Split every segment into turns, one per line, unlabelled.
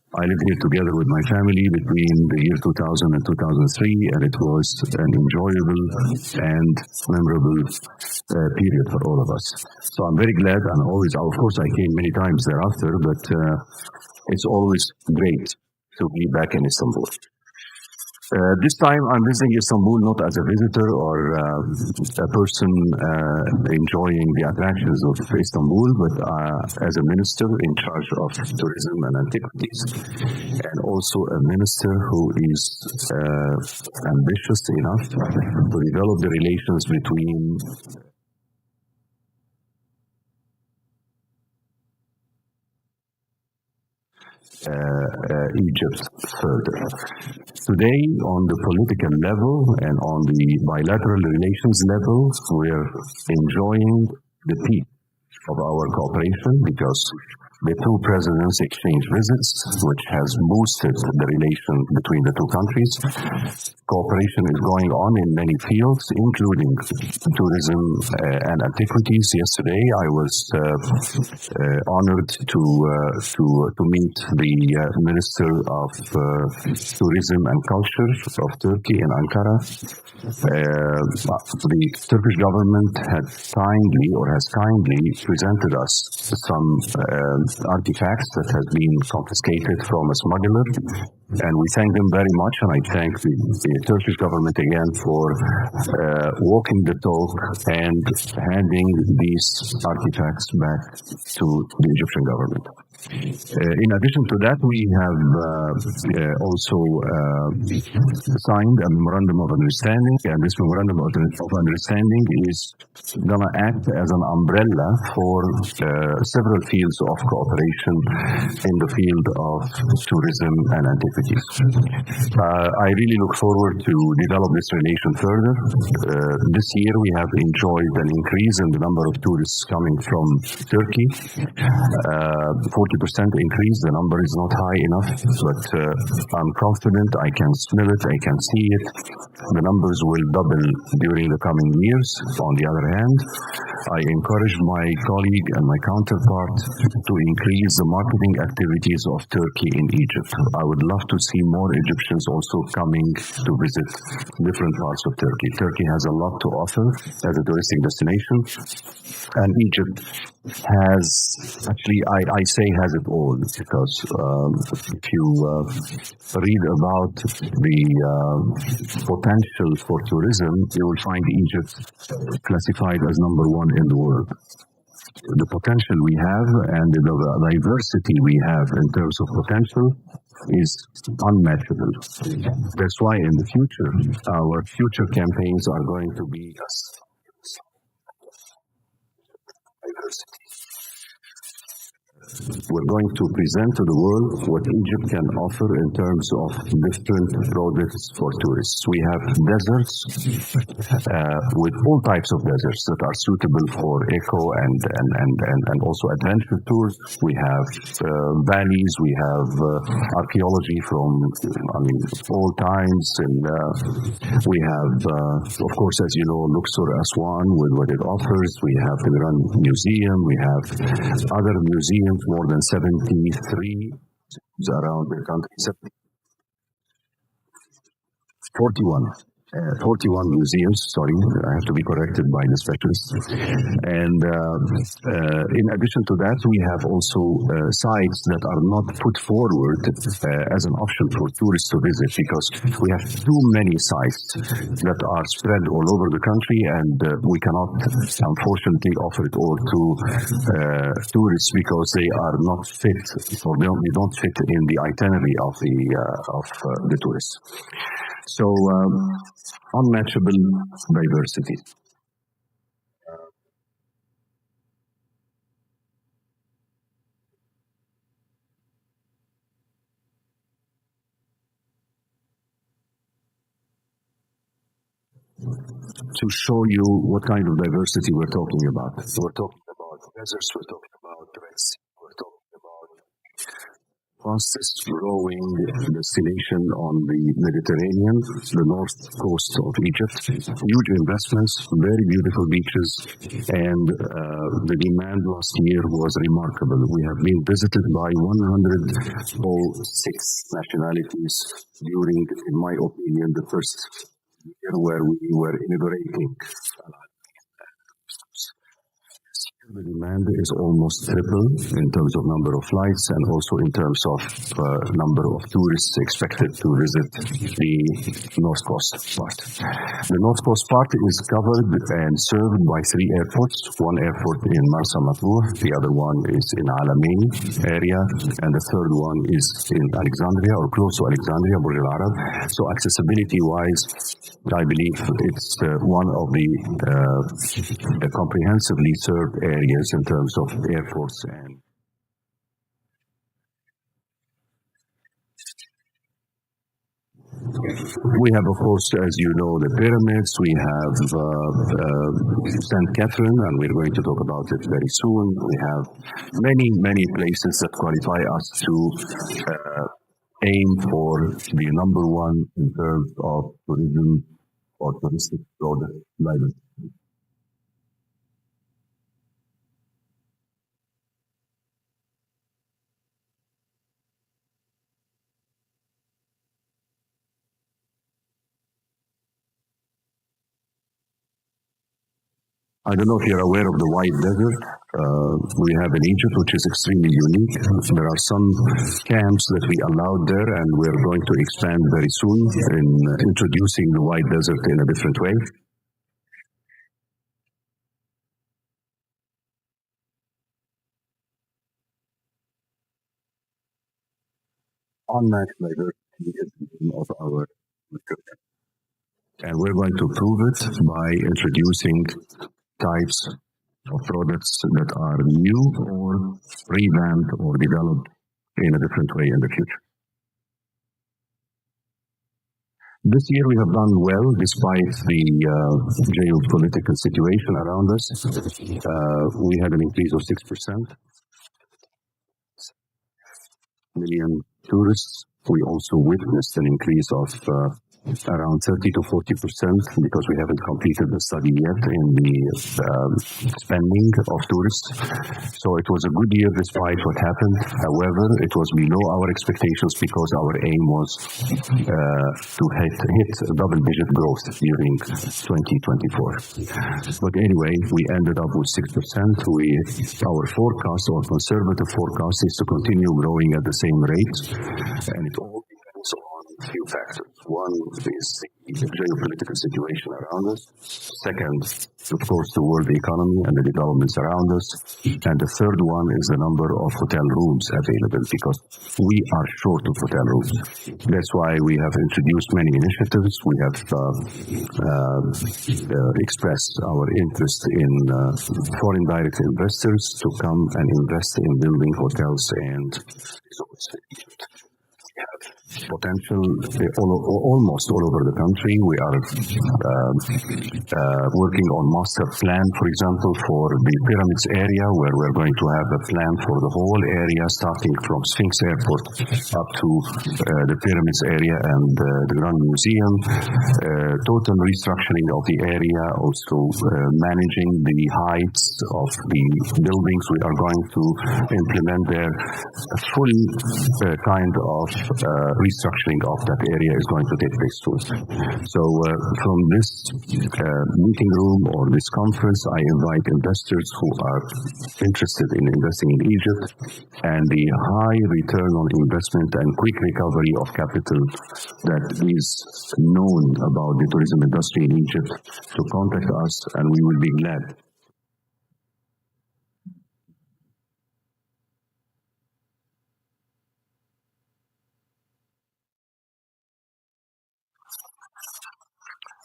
I lived here together with my family between the year 2000 and 2003, and it was an enjoyable and memorable period for all of us. So I'm very glad, and always, of course, I came many times thereafter, but it's always great to be back in Istanbul. This time I'm visiting Istanbul not as a visitor or a person enjoying the attractions of Istanbul, but as a minister in charge of tourism and antiquities, and also a minister who is ambitious enough to develop the relations between Egypt further. Today, on the political level and on the bilateral relations level, we're enjoying the peak of our cooperation because the two presidents exchanged visits, which has boosted the relation between the two countries. Cooperation is going on in many fields, including tourism and antiquities. Yesterday, I was honored to meet the Minister of Tourism and Culture of Turkey in Ankara. The Turkish government has kindly presented us some artifacts that has been confiscated from a smuggler, and we thank them very much, and I thank the Turkish government again for walking the talk and handing these artifacts back to the Egyptian government. In addition to that, we have also signed a memorandum of understanding, and this memorandum of understanding is going to act as an umbrella for several fields of cooperation in the field of tourism and antiquities. I really look forward to develop this relation further. This year we have enjoyed an increase in the number of tourists coming from Turkey. 40% increase. The number is not high enough, but I'm confident. I can smell it, I can see it. The numbers will double during the coming years. On the other hand, I encourage my colleague and my counterpart to increase the marketing activities of Turkey in Egypt. I would love to see more Egyptians also coming to visit different parts of Turkey. Turkey has a lot to offer as a touristic destination, and Egypt has, actually, I say has it all, because if you read about the potential for tourism, you will find Egypt classified as #1 in the world. The potential we have and the diversity we have in terms of potential is unmatchable. That's why in the future, our future campaigns are going to be diversity. We're going to present to the world what Egypt can offer in terms of different products for tourists. We have deserts with all types of deserts that are suitable for eco and also adventure tours. We have valleys, we have archaeology from all times, and we have, of course, as you know, Luxor Aswan with what it offers. We have the Grand Museum. We have other museums, more than 73 around the country. 41 museums, sorry, I have to be corrected by the specialists. And in addition to that, we have also sites that are not put forward as an option for tourists to visit, because we have too many sites that are spread all over the country, and we cannot, unfortunately, offer it all to tourists because they are not fit, or they don't fit in the itinerary of the tourists. So, unmatchable diversity. To show you what kind of diversity we're talking about. So we're talking about deserts, we're talking about Red Sea, we're talking about fastest growing destination on the Mediterranean, the north coast of Egypt. Huge investments, very beautiful beaches, and the demand last year was remarkable. We have been visited by 106 nationalities during, in my opinion, the first year where we were inaugurating. The demand is almost triple in terms of number of flights and also in terms of number of tourists expected to visit the North Coast part. The North Coast part is covered and served by 3 airports. One airport in Marsa Matruh, the other one is in Alamein area, and the third one is in Alexandria or close to Alexandria, Burj Al Arab. So accessibility-wise, I believe it's one of the comprehensively served areas in terms of airports and we have, of course, as you know, the pyramids. We have St. Catherine, and we're going to talk about it very soon. We have many places that qualify us to aim for the number one in terms of tourism or touristic product library. I don't know if you're aware of the White Desert we have in Egypt, which is extremely unique. There are some camps that we allowed there, and we're going to expand very soon in introducing the White Desert in a different way. Unmatched diversity is the name of our description. And we're going to prove it by introducing types of products that are new or revamped or developed in a different way in the future. This year we have done well despite the geopolitical situation around us. We had an increase of 6%. Million tourists. We also witnessed an increase of around 30 to 40% because we haven't completed the study yet in the spending of tourists. So it was a good year despite what happened. However, it was below our expectations because our aim was to hit double-digit growth during 2024. But anyway, we ended up with 6%. Our forecast, or conservative forecast, is to continue growing at the same rate, and it all depends on a few factors. One is the geopolitical situation around us. Second, of course, the world economy and the developments around us. And the third one is the number of hotel rooms available, because we are short of hotel rooms. That's why we have introduced many initiatives. We have expressed our interest in foreign direct investors to come and invest in building hotels and resorts. Potential almost all over the country. We are working on master plan, for example, for the pyramids area, where we're going to have a plan for the whole area, starting from Sphinx Airport up to the pyramids area and the Grand Museum. Total restructuring of the area, also managing the heights of the buildings. We are going to implement there a full kind of restructuring of that area is going to take place soon. So from this meeting room or this conference, I invite investors who are interested in investing in Egypt and the high return on investment and quick recovery of capital that is known about the tourism industry in Egypt to contact us, and we will be glad.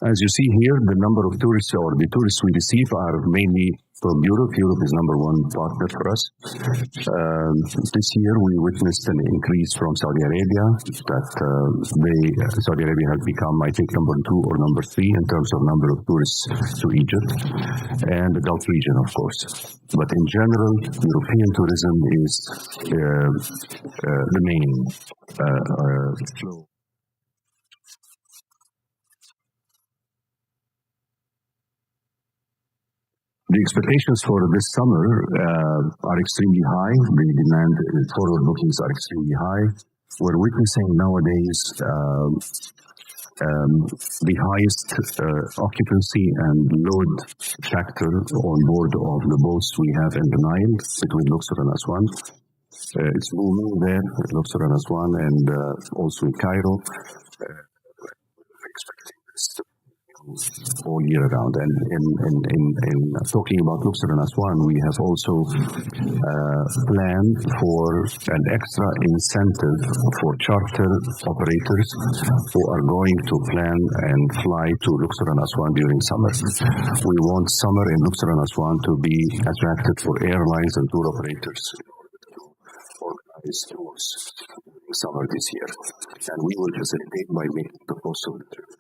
As you see here, the number of tourists or the tourists we receive are mainly From Europe is number one partner for us. This year we witnessed an increase from Saudi Arabia that Saudi Arabia has become, I think, number 2 or number 3 in terms of number of tourists to Egypt, and the Gulf region, of course. But in general, European tourism is the main flow. The expectations for this summer are extremely high. The demand forward bookings are extremely high. We're witnessing nowadays the highest occupancy and load factor on board of the boats we have in the Nile between Luxor and Aswan. It's booming there, Luxor and Aswan, and also in Cairo. We're expecting this to all year round. And in talking about Luxor and Aswan, we have also planned for an extra incentive for charter operators who are going to plan and fly to Luxor and Aswan during summer. We want summer in Luxor and Aswan to be attractive for airlines and tour operators to organize tours summer this year. And we will facilitate by making the cost of the trip.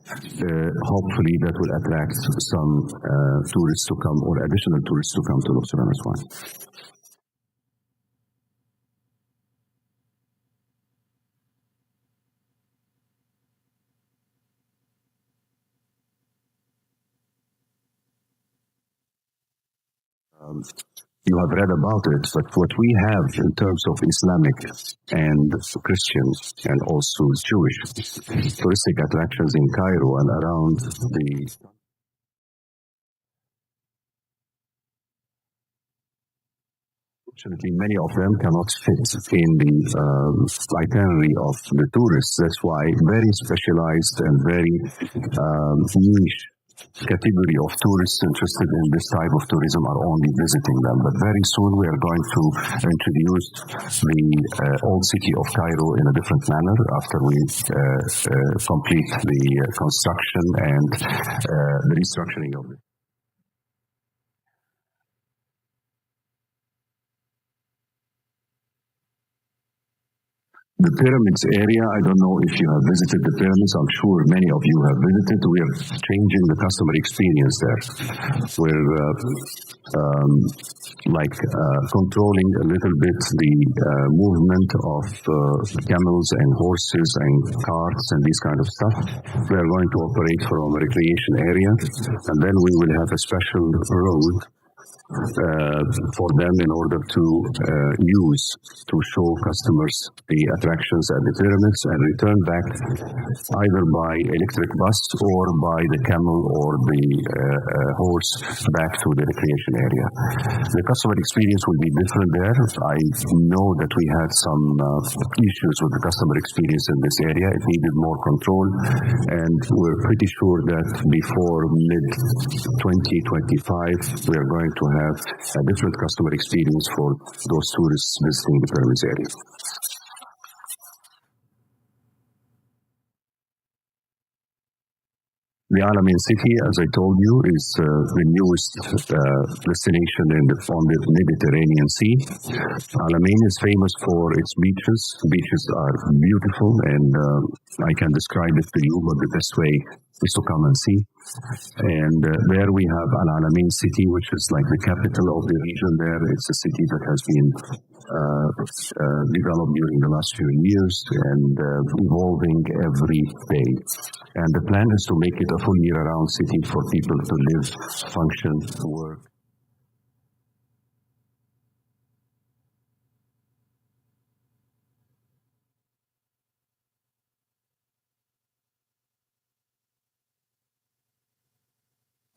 Hopefully that will attract some tourists to come, or additional tourists to come to Luxor and Aswan. You have read about it, but what we have in terms of Islamic and Christian and also Jewish touristic attractions in Cairo and around the Unfortunately, many of them cannot fit in the itinerary of the tourists. That's why very specialized and very niche category of tourists interested in this type of tourism are only visiting them. But very soon we are going to introduce the old city of Cairo in a different manner after we complete the construction and the restructuring of it. The pyramids area, I don't know if you have visited the pyramids. I'm sure many of you have visited. We are changing the customer experience there. We're controlling a little bit the movement of camels and horses and carts and these kind of stuff. We are going to operate from a recreation area, and then we will have a special road for them in order to use to show customers the attractions at the pyramids and return back either by electric bus or by the camel or the horse back to the recreation area. The customer experience will be different there. I know that we had some issues with the customer experience in this area. It needed more control, and we're pretty sure that before mid-2025 we are going to have a different customer experience for those tourists visiting the pyramids area. The Alamein city, as I told you, is the newest destination on the Mediterranean Sea. Alamein is famous for its beaches. Beaches are beautiful, and I can describe it to you, but the best way is to come and see. And there we have Al Alamein city, which is like the capital of the region there. It's a city that has been developed during the last few years and evolving every day. And the plan is to make it a full year-round city for people to live, function, work.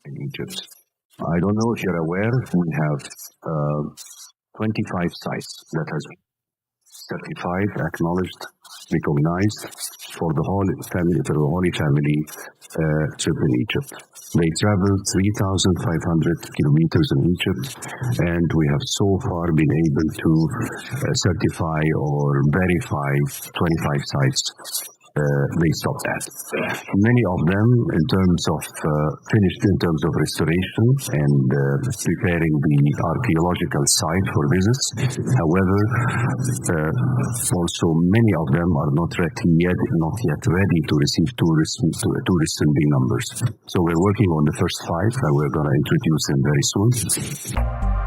In Egypt. I don't know if you're aware, we have 25 sites that has been certified, acknowledged, recognized for the Holy Family trip in Egypt. They traveled 3,500 kilometers in Egypt, and we have so far been able to certify or verify 25 sites they stopped at. Many of them, in terms of finished in terms of restoration and preparing the archaeological site for visits. However, also many of them are not yet ready to receive tourists in big numbers. So we're working on the first 5, and we're going to introduce them very soon.